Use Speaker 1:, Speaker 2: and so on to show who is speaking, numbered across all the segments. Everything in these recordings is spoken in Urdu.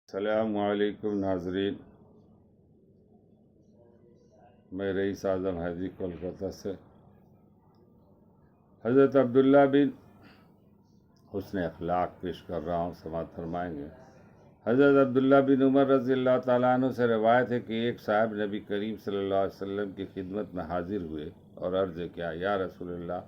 Speaker 1: السلام علیکم ناظرین، میں رئیس اعظم حیدری کولکتہ سے حضرت عبداللہ بن حسن اخلاق پیش کر رہا ہوں، سماعت فرمائیں گے۔ حضرت عبداللہ بن عمر رضی اللہ تعالیٰ عنہ سے روایت ہے کہ ایک صاحب نبی کریم صلی اللہ علیہ وسلم کی خدمت میں حاضر ہوئے اور عرض کیا، یا رسول اللہ،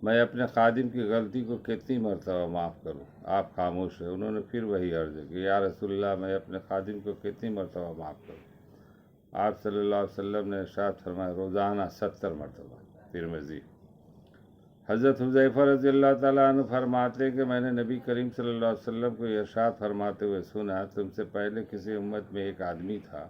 Speaker 1: میں اپنے خادم کی غلطی کو کتنی مرتبہ معاف کروں؟ آپ خاموش رہے۔ انہوں نے پھر وہی عرض کی، یا رسول اللہ، میں اپنے خادم کو کتنی مرتبہ معاف کروں؟ آپ صلی اللہ علیہ وسلم نے ارشاد فرمایا، روزانہ 70 مرتبہ۔ ترمذی۔ حضرت حذیفہ رضی اللہ تعالیٰ عنہ فرماتے ہیں کہ میں نے نبی کریم صلی اللہ علیہ وسلم کو یہ ارشاد فرماتے ہوئے سنا، تم سے پہلے کسی امت میں ایک آدمی تھا،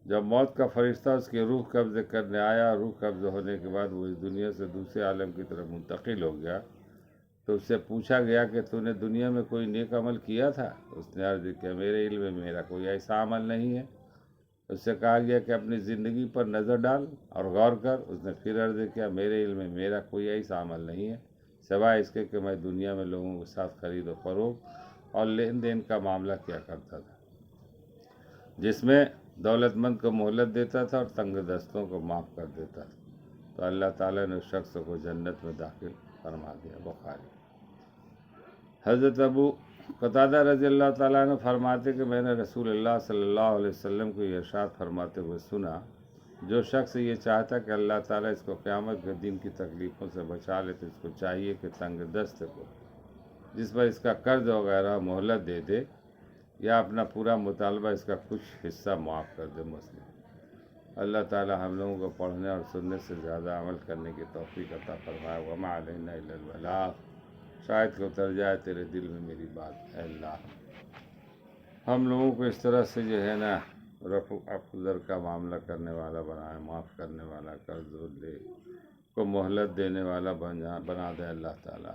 Speaker 1: جب موت کا فرشتہ اس کی روح قبض کرنے آیا، روح قبض ہونے کے بعد وہ اس دنیا سے دوسرے عالم کی طرف منتقل ہو گیا، تو اس سے پوچھا گیا کہ تو نے دنیا میں کوئی نیک عمل کیا تھا؟ اس نے عرض کیا، میرے علم میں میرا کوئی ایسا عمل نہیں ہے۔ اس سے کہا گیا کہ اپنی زندگی پر نظر ڈال اور غور کر۔ اس نے پھر عرض کیا، میرے علم میں میرا کوئی ایسا عمل نہیں ہے سوائے اس کے کہ میں دنیا میں لوگوں کے ساتھ خرید و فروخت اور لین دین کا معاملہ کیا کرتا تھا، جس میں دولت مند کو مہلت دیتا تھا اور تنگ دستوں کو معاف کر دیتا تھا، تو اللہ تعالیٰ نے اس شخص کو جنت میں داخل فرما دیا۔ بخاری۔ حضرت ابو قتادہ رضی اللہ تعالیٰ عنہ فرماتے کہ میں نے رسول اللہ صلی اللہ علیہ وسلم کو یہ ارشاد فرماتے ہوئے سنا، جو شخص یہ چاہتا کہ اللہ تعالیٰ اس کو قیامت کے دن کی تکلیفوں سے بچا لے، تو اس کو چاہیے کہ تنگ دست کو، جس پر اس کا قرض وغیرہ، مہلت دے دے یا اپنا پورا مطالبہ اس کا کچھ حصہ معاف کر دے۔ مسلم۔ اللہ تعالیٰ ہم لوگوں کو پڑھنے اور سننے سے زیادہ عمل کرنے کی توفیق عطا فرمائے۔ وما علینا الا البلاغ۔ شاید کہ اتر جائے تیرے دل میں میری بات۔ اے اللہ، ہم لوگوں کو اس طرح سے جو ہے نا رفع افضل کا معاملہ کرنے والا بنائے، معاف کرنے والا، قرض لے کو مہلت دینے والا بنا دے اللہ تعالیٰ۔